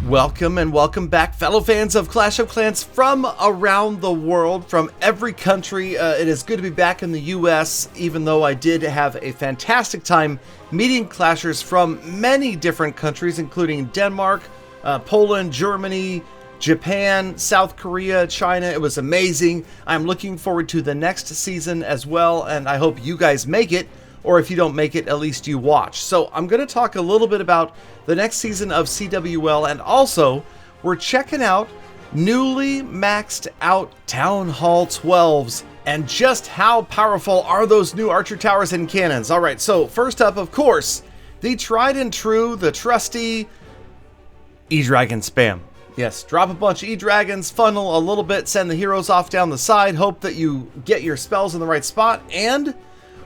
Welcome and welcome back, fellow fans of Clash of Clans from around the world, from every country. It is good to be back in the US, even though I did have a fantastic time meeting Clashers from many different countries, including Denmark, Poland, Germany, Japan, South Korea, China. It was amazing. I'm looking forward to the next season as well, and I hope you guys make it. Or if you don't make it, at least you watch. So I'm going to talk a little bit about the next season of CWL, and also we're checking out newly maxed out Town Hall 12s and just how powerful are those new archer towers and cannons. All right, so first up, of course, the tried and true, the trusty E-Dragon spam. Yes, drop a bunch of E-Dragons, funnel a little bit, send the heroes off down the side, hope that you get your spells in the right spot, and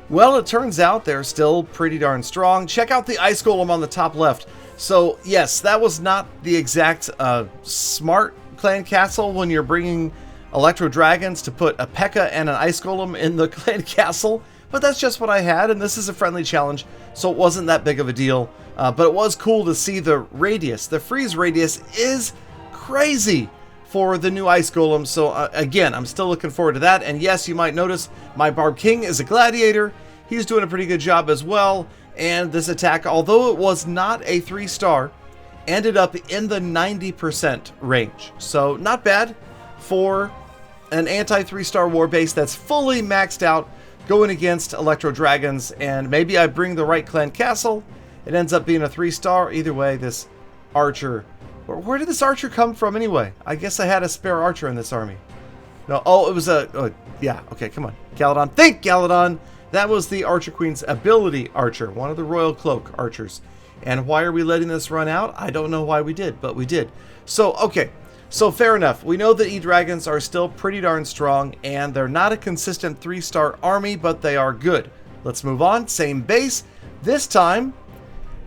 well, it turns out they're still pretty darn strong. Check out the Ice Golem on the top left. So, yes, that was not the exact smart clan castle when you're bringing electro dragons to put a P.E.K.K.A. and an Ice Golem in the clan castle. But that's just what I had, and this is a friendly challenge, so it wasn't that big of a deal. But it was cool to see the radius. The freeze radius is crazy for the new Ice Golem. So again, I'm still looking forward to that. And yes, you might notice my Barb King is a gladiator. He's doing a pretty good job as well. And this attack, although it was not a 3-star, ended up in the 90% range. So not bad for an anti-3-star war base that's fully maxed out going against Electro Dragons. And maybe I bring the right clan castle. It ends up being a 3-star. Either way, this archer... Where did this archer come from anyway? I guess I had a spare archer in this army. No, oh, it was yeah, okay, come on. Galadon, think Galadon! That was the Archer Queen's ability archer, one of the Royal Cloak archers. And why are we letting this run out? I don't know why we did, but we did. So, okay, so fair enough. We know that E-Dragons are still pretty darn strong, and they're not a consistent 3-star army, but they are good. Let's move on, same base. This time,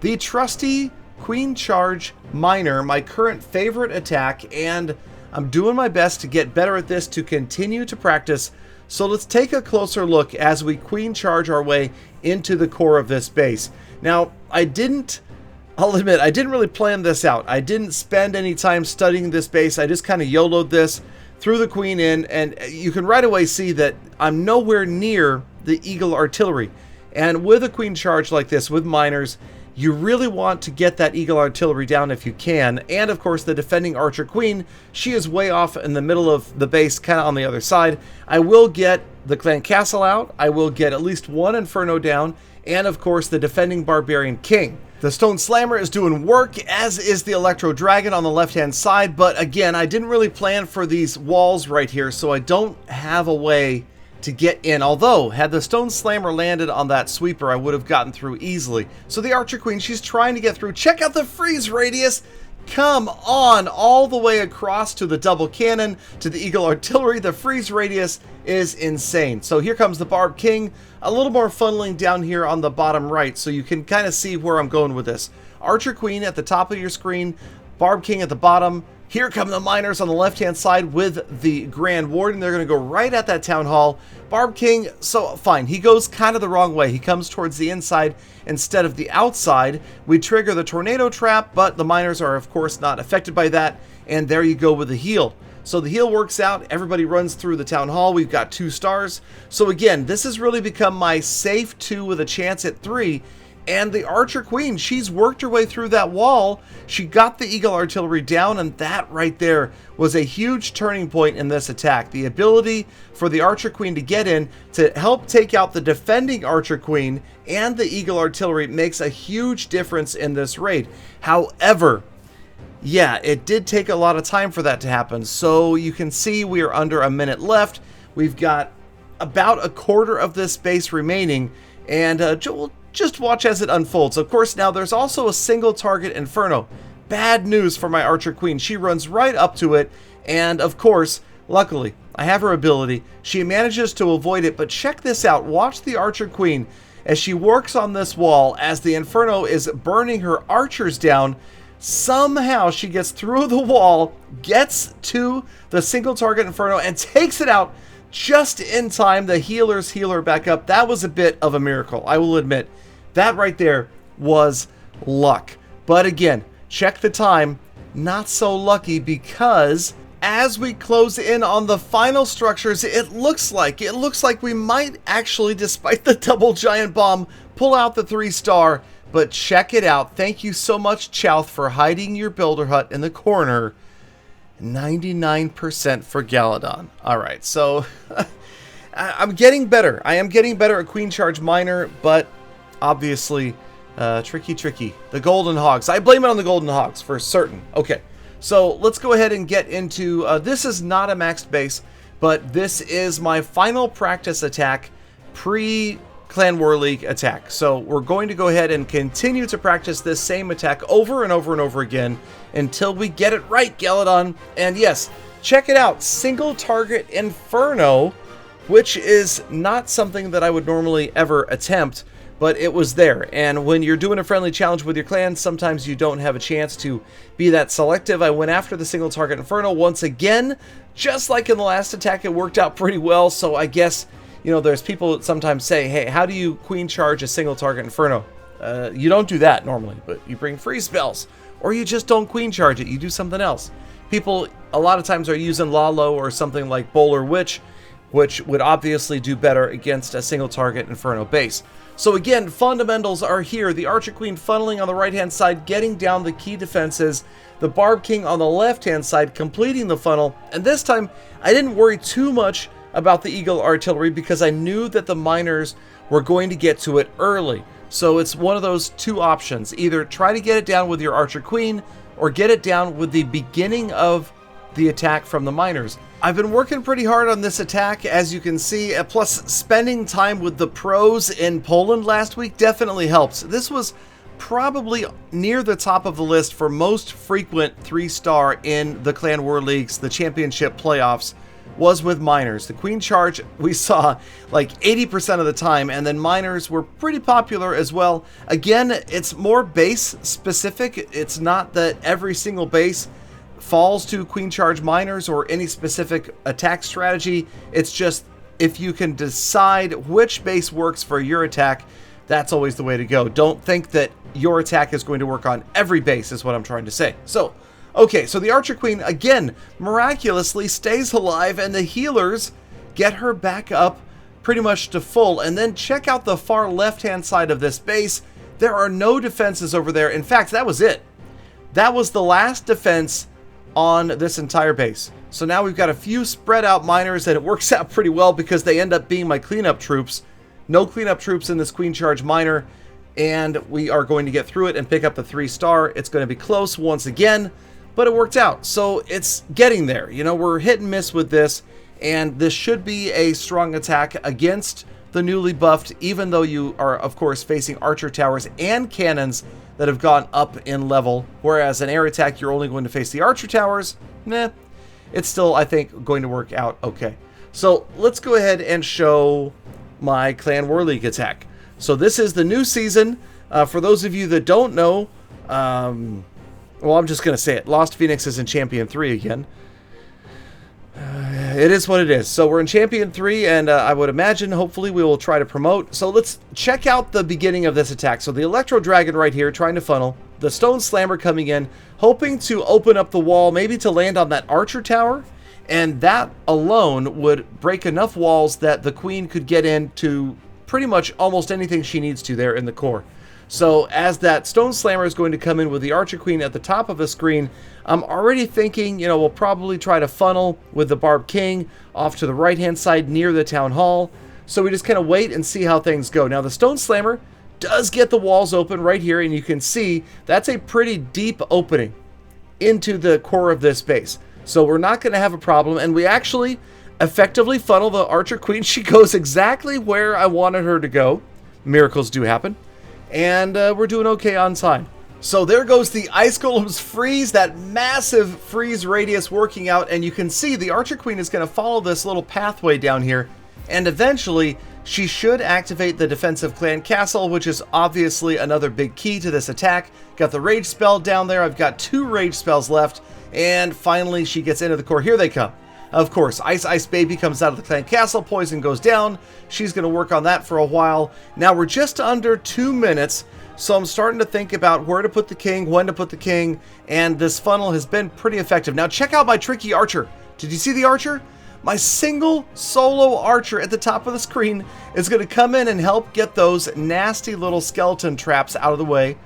the trusty Queen Charge Miner, my current favorite attack, and I'm doing my best to get better at this to continue to practice. So let's take a closer look as we Queen Charge our way into the core of this base. Now, I'll admit, I didn't really plan this out. I didn't spend any time studying this base. I just kind of YOLO'd this, threw the Queen in, and you can right away see that I'm nowhere near the Eagle Artillery. And with a Queen Charge like this, with miners, you really want to get that Eagle Artillery down if you can. And of course, the defending Archer Queen, she is way off in the middle of the base, kind of on the other side. I will get the Clan Castle out. I will get at least one Inferno down. And of course, the defending Barbarian King. The Stone Slammer is doing work, as is the Electro Dragon on the left-hand side. But again, I didn't really plan for these walls right here, so I don't have a way to get in. Although, had the Stone Slammer landed on that sweeper, I would have gotten through easily. So the Archer Queen, she's trying to get through. Check out the freeze radius. Come on, all the way across to the double cannon, to the Eagle Artillery. The freeze radius is insane. So here comes the Barb King. A little more funneling down here on the bottom right, so you can kind of see where I'm going with this. Archer Queen at the top of your screen, Barb King at the bottom. Here come the miners on the left-hand side with the Grand Warden. They're going to go right at that Town Hall. Barb King, so fine. He goes kind of the wrong way. He comes towards the inside instead of the outside. We trigger the Tornado Trap, but the miners are, of course, not affected by that. And there you go with the heal. So the heal works out. Everybody runs through the Town Hall. We've got 2 stars. So again, this has really become my safe 2 with a chance at 3. And the Archer Queen, she's worked her way through that wall. She got the Eagle Artillery down, and that right there was a huge turning point in this attack. The ability for the Archer Queen to get in to help take out the defending Archer Queen and the Eagle Artillery makes a huge difference in this raid. However, yeah, it did take a lot of time for that to happen. So you can see we are under a minute left. We've got about a quarter of this base remaining, and we'll just watch as it unfolds. Of course, now there's also a single target Inferno. Bad news for my Archer Queen. She runs right up to it, and of course, luckily, I have her ability. She manages to avoid it, but check this out. Watch the Archer Queen as she works on this wall as the Inferno is burning her archers down. Somehow she gets through the wall, gets to the single target Inferno, and takes it out just in time. The healers heal her back up. That was a bit of a miracle, I will admit. That right there was luck. But again, check the time. not so lucky, because as we close in on the final structures, it looks like we might actually, despite the double giant bomb, pull out the 3-star. But check it out. Thank you so much, Chowth, for hiding your builder hut in the corner. 99% for Galadon. All right, so I'm getting better. I am getting better at Queen Charge Miner, but obviously tricky. The Golden Hogs. I blame it on the Golden Hogs for certain. Okay, so let's go ahead and get into... this is not a maxed base, but this is my final practice attack pre-Clan War League attack. So we're going to go ahead and continue to practice this same attack over and over and over again until we get it right, Galadon. And yes, check it out. Single target Inferno, which is not something that I would normally ever attempt, but it was there. And when you're doing a friendly challenge with your clan, sometimes you don't have a chance to be that selective. I went after the single target Inferno once again. Just like in the last attack, it worked out pretty well. So I guess, you know, there's people that sometimes say, hey, how do you queen charge a single target Inferno? You don't do that normally, but you bring free spells. Or you just don't queen charge it, you do something else. People a lot of times are using Lalo or something like Bowler Witch, which would obviously do better against a single target Inferno base. So again, fundamentals are here. The Archer Queen funneling on the right-hand side, getting down the key defenses. The Barb King on the left-hand side, completing the funnel. And this time, I didn't worry too much about the Eagle Artillery because I knew that the miners were going to get to it early. So it's one of those two options. Either try to get it down with your Archer Queen, or get it down with the beginning of the attack from the miners. I've been working pretty hard on this attack, as you can see, plus spending time with the pros in Poland last week definitely helps. This was probably near the top of the list for most frequent 3-star in the Clan War Leagues, the championship playoffs, was with miners. The Queen Charge we saw like 80% of the time, and then miners were pretty popular as well. Again, it's more base specific. It's not that every single base falls to Queen Charge miners or any specific attack strategy. It's just if you can decide which base works for your attack, that's always the way to go. Don't think that your attack is going to work on every base, is what I'm trying to say. So, okay, so the Archer Queen, again, miraculously stays alive, and the healers get her back up pretty much to full. And then check out the far left-hand side of this base. There are no defenses over there. In fact, that was it. That was the last defense on this entire base. So now we've got a few spread out miners, and it works out pretty well because they end up being my cleanup troops. No cleanup troops in this Queen Charge miner, and we are going to get through it and pick up the 3-star. It's going to be close once again, but it worked out. So it's getting there. You know, we're hit and miss with this, and this should be a strong attack against the newly buffed, even though you are, of course, facing archer towers and cannons that have gone up in level, whereas an air attack, you're only going to face the archer towers. Nah, it's still, I think, going to work out okay. So let's go ahead and show my Clan War League attack. So this is the new season. For those of you that don't know, well, I'm just going to say it. Lost Phoenix is in Champion 3 again. It is what it is. So we're in Champion 3, and I would imagine, hopefully, we will try to promote. So let's check out the beginning of this attack. So the Electro Dragon right here, trying to funnel. The Stone Slammer coming in, hoping to open up the wall, maybe to land on that Archer Tower. And that alone would break enough walls that the Queen could get into pretty much almost anything she needs to there in the core. So as that Stone Slammer is going to come in with the Archer Queen at the top of the screen, I'm already thinking, you know, we'll probably try to funnel with the Barb King off to the right-hand side near the Town Hall. So we just kind of wait and see how things go. Now the Stone Slammer does get the walls open right here, and you can see that's a pretty deep opening into the core of this base. So we're not going to have a problem, and we actually effectively funnel the Archer Queen. She goes exactly where I wanted her to go. Miracles do happen. And we're doing okay on time. So there goes the Ice Golem's freeze, that massive freeze radius working out, and you can see the Archer Queen is going to follow this little pathway down here, and eventually she should activate the defensive clan castle, which is obviously another big key to this attack. Got the rage spell down there. I've got 2 rage spells left, and finally she gets into the core. Here they come. Of course, Ice Baby comes out of the clan castle, poison goes down. She's going to work on that for a while. Now we're just under 2 minutes So I'm starting to think about where to put the king, when to put the king, and this funnel has been pretty effective. Now check out my tricky archer. Did you see the archer? My single solo archer at the top of the screen is going to come in and help get those nasty little skeleton traps out of the way,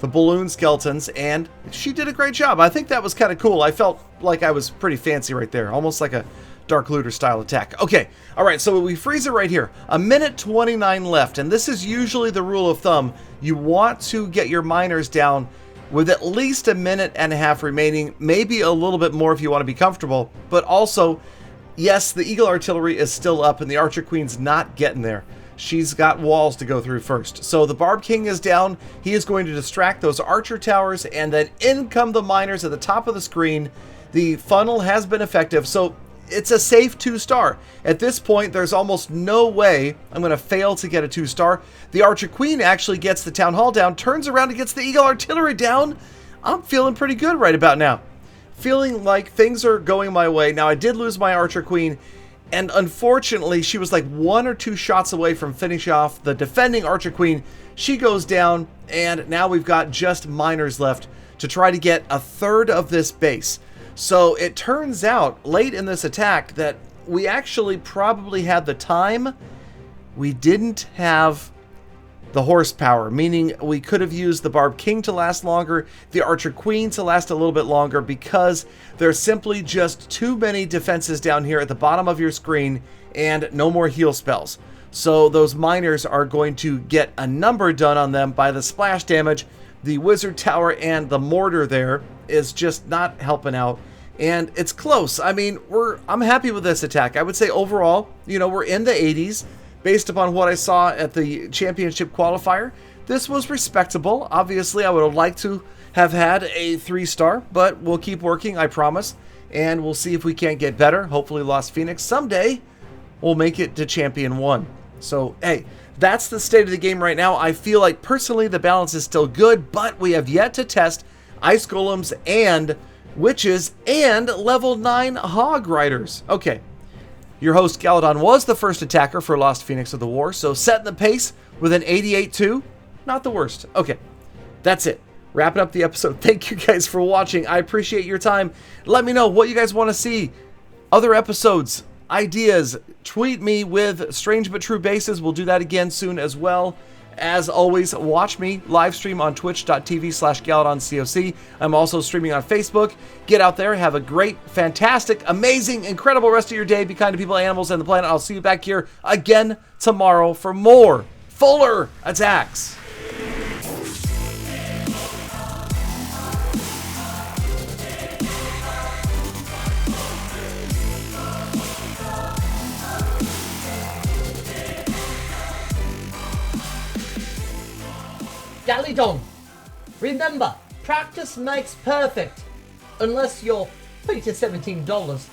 the balloon skeletons, and she did a great job. I think that was kind of cool. I felt like I was pretty fancy right there, almost like a Dark Looter style attack. Okay, all right, so we freeze it right here. 1:29 left, and this is usually the rule of thumb. You want to get your miners down with at least 1.5 minutes remaining, maybe a little bit more if you want to be comfortable, but also, yes, the Eagle Artillery is still up and the Archer Queen's not getting there. She's got walls to go through first. So the Barb King is down. He is going to distract those Archer Towers, and then in come the miners at the top of the screen. The funnel has been effective, so it's a safe 2-star. At this point, there's almost no way I'm going to fail to get a 2-star. The Archer Queen actually gets the Town Hall down, turns around and gets the Eagle Artillery down. I'm feeling pretty good right about now. Feeling like things are going my way. Now, I did lose my Archer Queen, and unfortunately, she was like 1 or 2 shots away from finishing off the defending Archer Queen. She goes down, and now we've got just miners left to try to get a third of this base. So it turns out late in this attack that we actually probably had the time. We didn't have the horsepower, meaning we could have used the Barb King to last longer, the Archer Queen to last a little bit longer, because there's simply just too many defenses down here at the bottom of your screen and no more heal spells. So those miners are going to get a number done on them by the splash damage. The Wizard Tower and the mortar there is just not helping out, and it's close. I mean, I'm happy with this attack. I would say overall, you know, we're in the 80s based upon what I saw at the championship qualifier. This was respectable. Obviously, I would have liked to have had a 3-star, but we'll keep working, I promise, and we'll see if we can't get better. Hopefully Lost Phoenix someday will make it to Champion 1. So, hey, that's the state of the game right now. I feel like personally the balance is still good, but we have yet to test Ice Golems and Witches and level 9 Hog Riders. Okay, your host Galadon was the first attacker for Lost Phoenix of the War, so setting the pace with an 88-2, not the worst. Okay, that's it. Wrapping up the episode. Thank you guys for watching. I appreciate your time. Let me know what you guys want to see. Other episodes, ideas, tweet me with Strange But True Bases. We'll do that again soon as well. As always, watch me live stream on twitch.tv/GaladonCoc. I'm also streaming on Facebook. Get out there, have a great, fantastic, amazing, incredible rest of your day. Be kind to people, animals, and the planet. I'll see you back here again tomorrow for more fuller attacks. Galadon, remember, practice makes perfect, unless you're paid to $17.